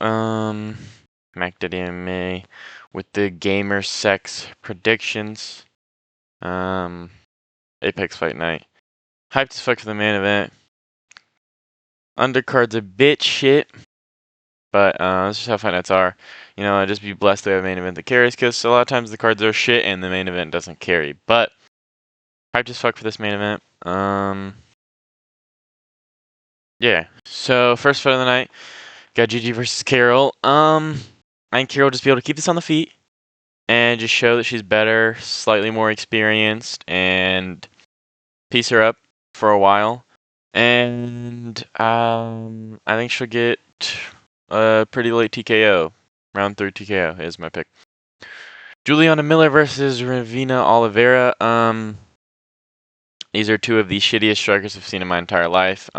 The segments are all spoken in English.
Mac Daddy MMA with the gamer sex predictions. Apex Fight Night. Hyped as fuck for the main event. Undercard's a bit shit, but that's just how fight nights are. You know, just be blessed to have a main event that carries, because a lot of times the cards are shit and the main event doesn't carry. But hyped as fuck for this main event. Yeah. So first fight of the night, got Gigi versus Carol. I think Carol will just be able to keep this on the feet and just show that she's better, slightly more experienced, and piece her up for a while. And I think she'll get a pretty late TKO. Round 3 TKO is my pick. Juliana Miller versus Ravina Oliveira. These are two of the shittiest strikers I've seen in my entire life.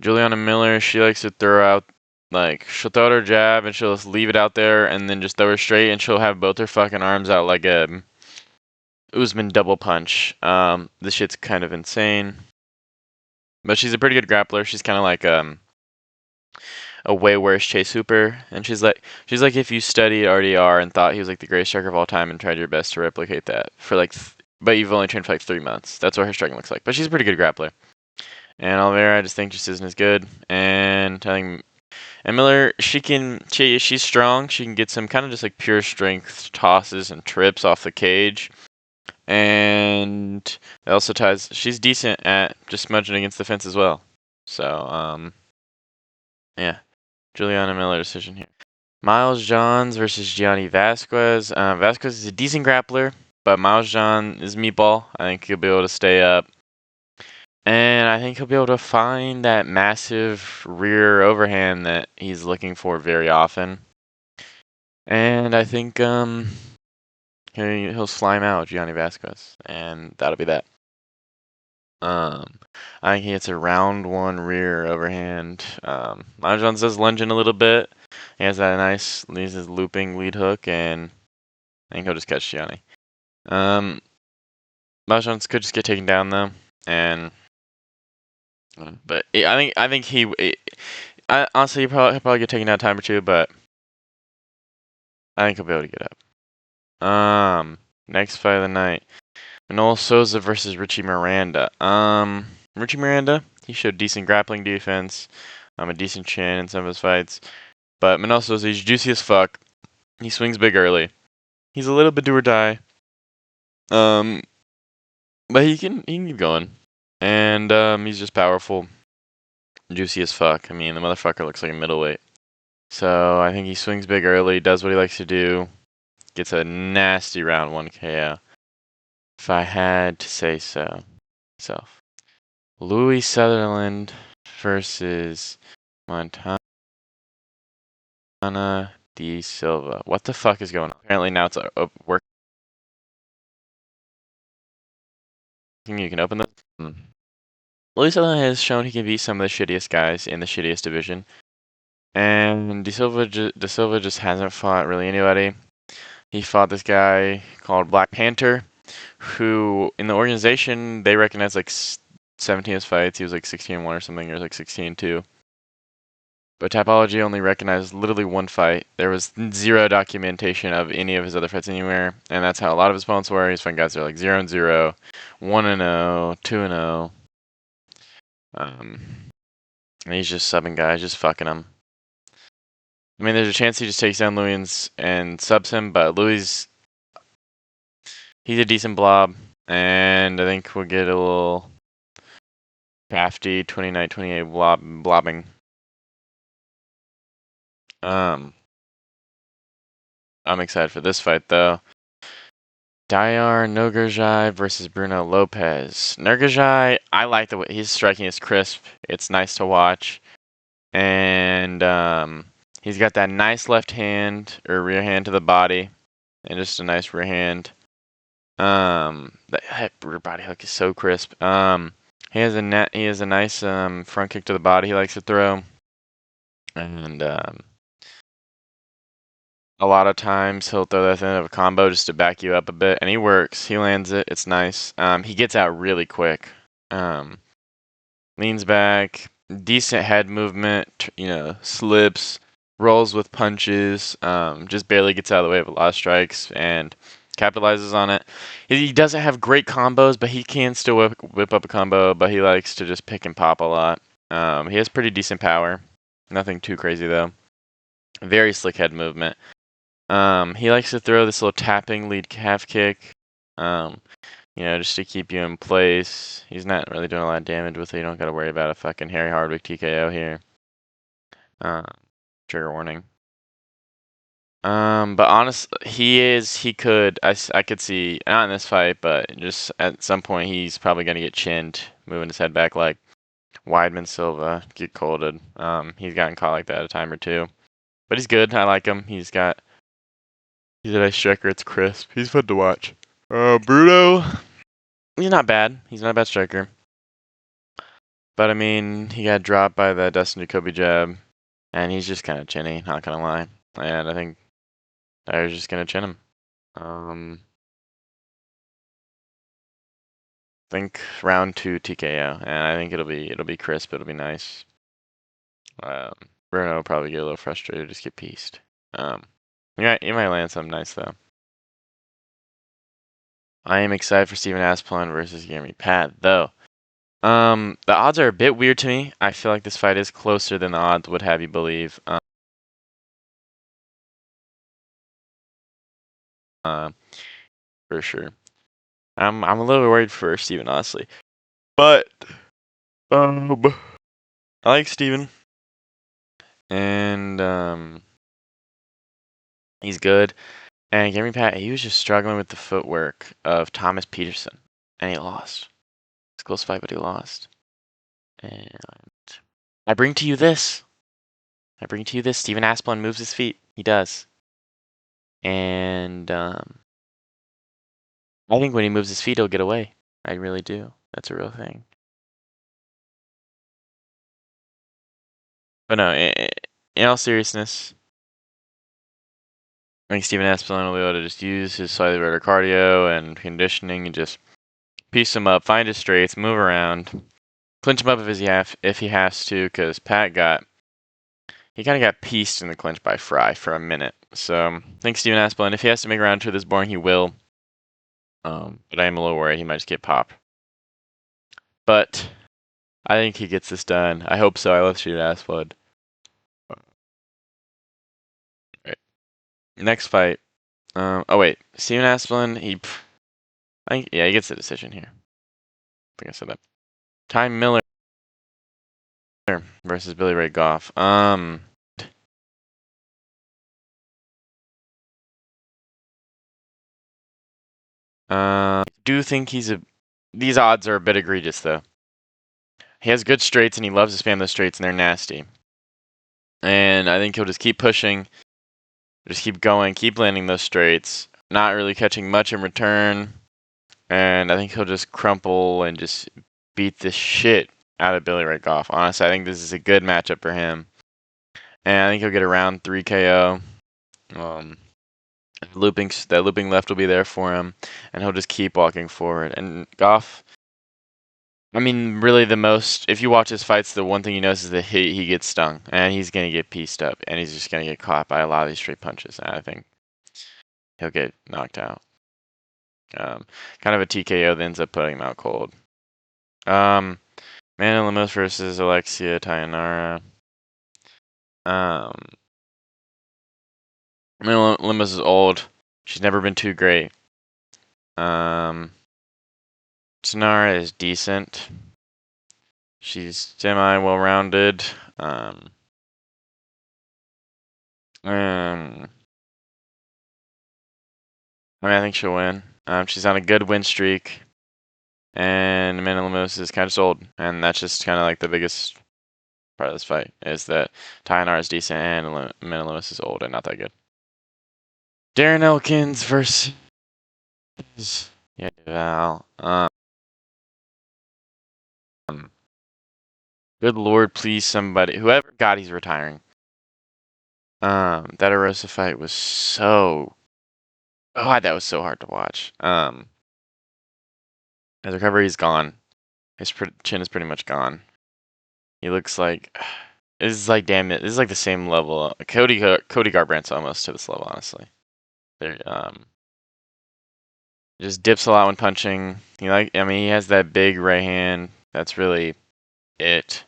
Juliana Miller, she likes to throw out, like, she'll throw out her jab and she'll just leave it out there and then just throw her straight, and she'll have both her fucking arms out like a Usman double punch. This shit's kind of insane. But she's a pretty good grappler. She's kind of like a way worse Chase Hooper, and she's like if you studied RDR and thought he was like the greatest striker of all time and tried your best to replicate that for like, but you've only trained for like 3 months. That's what her striking looks like. But she's a pretty good grappler. And Oliveira, I just think just isn't as good. And I think Miller, she's strong. She can get some kind of just like pure strength tosses and trips off the cage. And it also ties. She's decent at just smudging against the fence as well. So yeah, Juliana Miller decision here. Miles Johns versus Gianni Vasquez. Vasquez is a decent grappler, but Miles John is meatball. I think he'll be able to stay up. And I think he'll be able to find that massive rear overhand that he's looking for very often. And I think he'll slime out Gianni Vasquez, and that'll be that. I think he hits a round 1 rear overhand. Miles Johns does lunging a little bit. He has that nice, he's his looping lead hook, and I think he'll just catch Gianni. Miles Johns could just get taken down though, and but I think he honestly he'll probably get taken down a time or two, but I think he'll be able to get up. Next fight of the night, Manoel Souza versus Richie Miranda. Richie Miranda, he showed decent grappling defense, a decent chin in some of his fights, but Manoel Souza, he's juicy as fuck. He swings big early. He's a little bit do or die. But he can keep going, and he's just powerful, juicy as fuck. I mean, the motherfucker looks like a middleweight. So I think he swings big early, does what he likes to do, gets a nasty round 1 KO. If I had to say so myself. Louis Sutherland versus Montana D. Silva. What the fuck is going on? Apparently now it's working. You can open the... Louis Sutherland has shown he can beat some of the shittiest guys in the shittiest division. And De Silva just hasn't fought really anybody. He fought this guy called Black Panther, who in the organization they recognize like 17 of his fights. He was like 16-1 or something, or like 16-2. But Tapology only recognized literally 1 fight. There was 0 documentation of any of his other fights anywhere, and that's how a lot of his opponents were. He's fighting guys that are like 0-0, 1-0, 2-0. And he's just subbing guys, just fucking them. I mean, there's a chance he just takes down Louis and subs him, but Louis, he's a decent blob, and I think we'll get a little crafty 29-28 blobbing. I'm excited for this fight, though. Dayar Nogurjai versus Bruno Lopez. Nogurjai, I like the way his striking is crisp. It's nice to watch, and he's got that nice left hand or rear hand to the body, and just a nice rear hand. That rear body hook is so crisp. He has a nice front kick to the body he likes to throw, and a lot of times he'll throw that at the end of a combo just to back you up a bit, and he works. He lands it. It's nice. He gets out really quick. Leans back, decent head movement. Slips. rolls with punches, just barely gets out of the way of a lot of strikes and capitalizes on it. He doesn't have great combos, but he can still whip up a combo, but he likes to just pick and pop a lot. He has pretty decent power. Nothing too crazy, though. Very slick head movement. He likes to throw this little tapping lead calf kick, just to keep you in place. He's not really doing a lot of damage with it. You don't got to worry about a fucking Harry Hardwick TKO here. Trigger warning. But honestly, he could, I could see, not in this fight, but just at some point, he's probably going to get chinned, moving his head back like Weidman Silva, get colded. He's gotten caught like that a time or two. But he's good. I like him. He's a nice striker. It's crisp. He's fun to watch. Bruno, he's not bad. He's not a bad striker. But I mean, he got dropped by the Dustin Jacoby jab, and he's just kind of chinny, not gonna lie. And I think Dyer's just gonna chin him. I think round 2 TKO, and I think it'll be crisp. It'll be nice. Bruno will probably get a little frustrated, just get pieced. You might land something nice though. I am excited for Steven Aspelund versus Gamrot Pat though. The odds are a bit weird to me. I feel like this fight is closer than the odds would have you believe. For sure. I'm a little bit worried for Steven, honestly. But I like Steven. And he's good. And Gamrot Pat, he was just struggling with the footwork of Thomas Peterson. And he lost. It's a close fight, but he lost. And I bring to you this. Steven Aspelund moves his feet. He does. And I think when he moves his feet, he'll get away. I really do. That's a real thing. But no, in all seriousness, I think Steven Aspelund will be able to just use his slightly better cardio and conditioning and just piece him up, find his straights, move around, clinch him up if he has to, because Pat he kind of got pieced in the clinch by Fry for a minute. So I think Steven Aspelund, if he has to make round 2 this boring, he will. But I am a little worried he might just get popped. But I think he gets this done. I hope so. I love Steven Aspelund. Right. Next fight. Oh wait, Steven Aspelund. He gets the decision here. I think I said that. Ty Miller versus Billy Ray Goff. I do think these odds are a bit egregious though. He has good straights and he loves to spam those straights and they're nasty. And I think he'll just keep pushing, just keep going, keep landing those straights, not really catching much in return. And I think he'll just crumple and just beat the shit out of Billy Ray Goff. Honestly, I think this is a good matchup for him. And I think he'll get a round 3 KO. That looping left will be there for him, and he'll just keep walking forward. And Goff, I mean, really if you watch his fights, the one thing you notice is that he gets stung, and he's going to get pieced up, and he's just going to get caught by a lot of these straight punches, and I think he'll get knocked out. Kind of a TKO that ends up putting him out cold. Amanda Lemos versus Alexia Tayanara. Amanda Lemos is old. She's never been too great. Tayanara is decent. She's semi well-rounded. I think she'll win. She's on a good win streak. And Amanda Lemos is kind of old. And that's just kind of like the biggest part of this fight, is that Tayanara is decent and Amanda Lemos is old and not that good. Darren Elkins versus Val. Good Lord, please somebody, whoever he's retiring. That Arosa fight was that was so hard to watch. His recovery's gone. His chin is pretty much gone. He looks like This is like, damn it. This is like the same level. Cody Garbrandt's almost to this level, honestly. There, just dips a lot when punching. I mean, he has that big right hand. That's really it.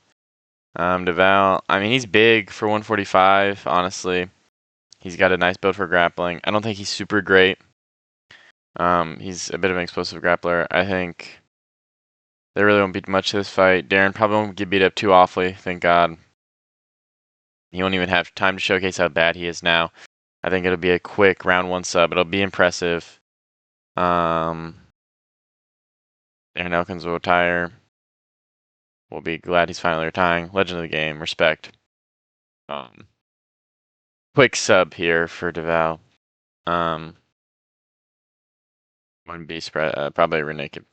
DeVal, I mean, he's big for 145, honestly. He's got a nice build for grappling. I don't think he's super great. He's a bit of an explosive grappler. I think there really won't be much to this fight. Darren probably won't get beat up too awfully, thank God. He won't even have time to showcase how bad he is now. I think it'll be a quick round 1 sub. It'll be impressive. Aaron Elkins will retire. We'll be glad he's finally retiring. Legend of the game, respect. Quick sub here for DeVal. 1B spread, probably renaked.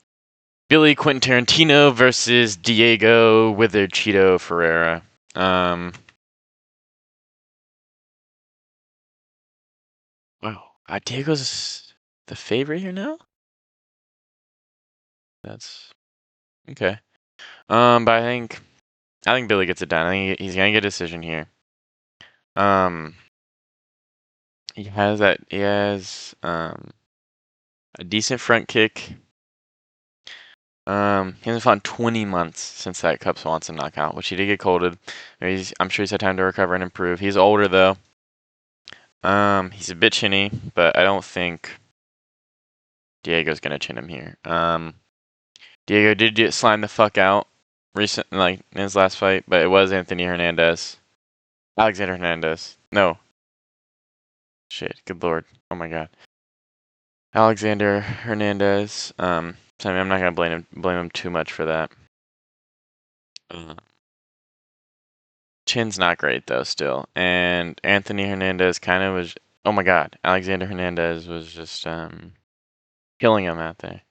Billy Quentin Tarantino versus Diego Withered Cheeto Ferreira. Wow, Diego's the favorite here now? That's okay. But I think Billy gets it done. I think he's gonna get a decision here. He has a decent front kick. He hasn't fought in 20 months since that Cup Swanson knockout, which he did get colded. I'm sure he's had time to recover and improve. He's older though. He's a bit chinny, but I don't think Diego's gonna chin him here. Diego did get slimed the fuck out in his last fight, but it was Alexander Hernandez. No. Shit, good lord. Oh my god. Alexander Hernandez. So I'm not gonna blame him too much for that. Chin's not great though still. And Anthony Hernandez kind of was, oh my god, Alexander Hernandez was just killing him out there.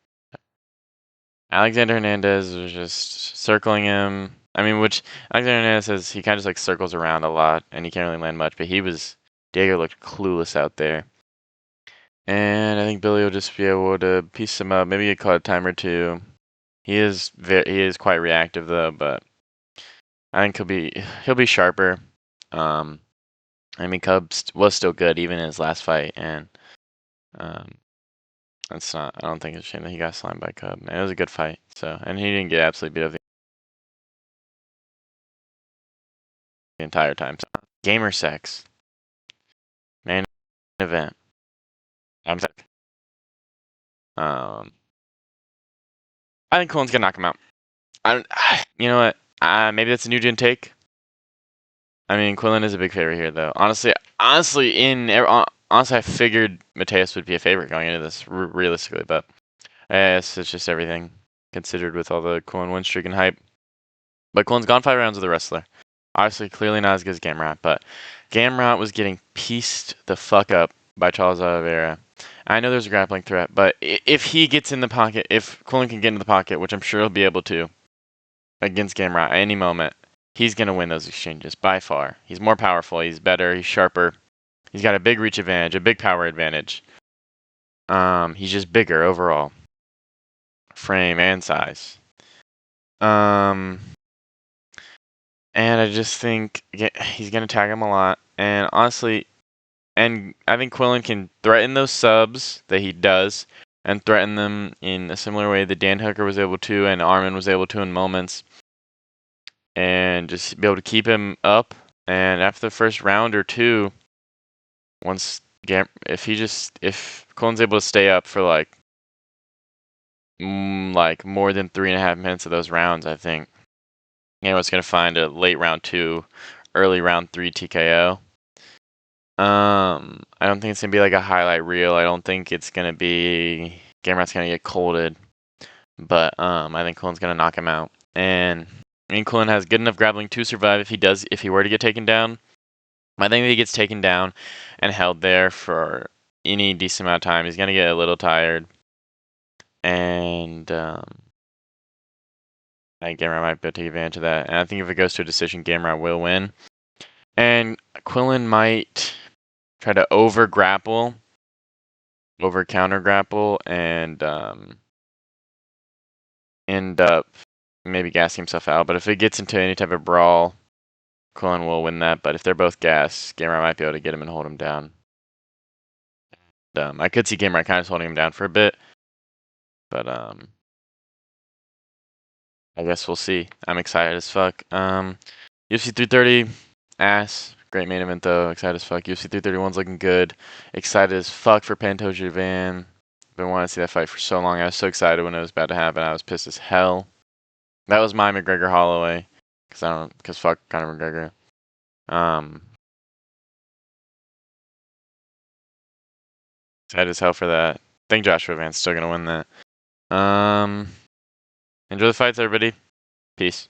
Alexander Hernandez was just circling him. I mean, which Alexander Hernandez says he kind of just like circles around a lot and he can't really land much, but Diego looked clueless out there. And I think Billy will just be able to piece him up. Maybe he caught a time or two. He is quite reactive though, but I think he'll be sharper. I mean, Cub was still good even in his last fight, and I don't think it's a shame that he got slimed by Cub. Man, it was a good fight. So, and he didn't get absolutely beat up the entire time. So, Gamer Sex, main event. I'm sick. I think Colin's gonna knock him out. You know what? Maybe that's a new gen take. I mean, Quillen is a big favorite here, though. Honestly, I figured Mateus would be a favorite going into this, realistically, but it's just everything considered with all the Quillen win streak and hype. But Quillen's gone 5 rounds with a wrestler. Obviously, clearly not as good as Gamrot, but Gamrot was getting pieced the fuck up by Charles Oliveira. I know there's a grappling threat, but if he gets in the pocket, if Quillen can get in the pocket, which I'm sure he'll be able to, against Gamrot at any moment, he's going to win those exchanges by far. He's more powerful, he's better, he's sharper. He's got a big reach advantage, a big power advantage. He's just bigger overall. Frame and size. And I just think he's going to tag him a lot. And honestly, I think Quillen can threaten those subs that he does, and threaten them in a similar way that Dan Hooker was able to and Armin was able to in moments. And just be able to keep him up. And after the first round or two, if Quillen's able to stay up for like more than 3.5 minutes of those rounds, I think Gamrot's gonna find a late round 2, early round 3 TKO. I don't think it's gonna be like a highlight reel. I don't think it's gonna be Gamrot's gonna get colded, but I think Quillen's gonna knock him out. And I mean, Quillen has good enough grappling to survive if he were to get taken down. I think if he gets taken down and held there for any decent amount of time, he's gonna get a little tired. And I think Gamrot might be able to take advantage of that. And I think if it goes to a decision, Gamrot will win. And Quillen might try to over counter grapple, and end up maybe gassing himself out. But if it gets into any type of brawl, Quillen will win that, but if they're both gas, Gamrot might be able to get him and hold him down. I could see Gamrot kind of holding him down for a bit, but I guess we'll see. I'm excited as fuck. UFC 330, ass. Great main event though. Excited as fuck. UFC 331's looking good. Excited as fuck for Pantoja Van. Been wanting to see that fight for so long. I was so excited when it was about to happen. I was pissed as hell. That was my McGregor Holloway, cause fuck Conor McGregor. Excited as hell for that. I think Joshua Van's still gonna win that. Enjoy the fights, everybody. Peace.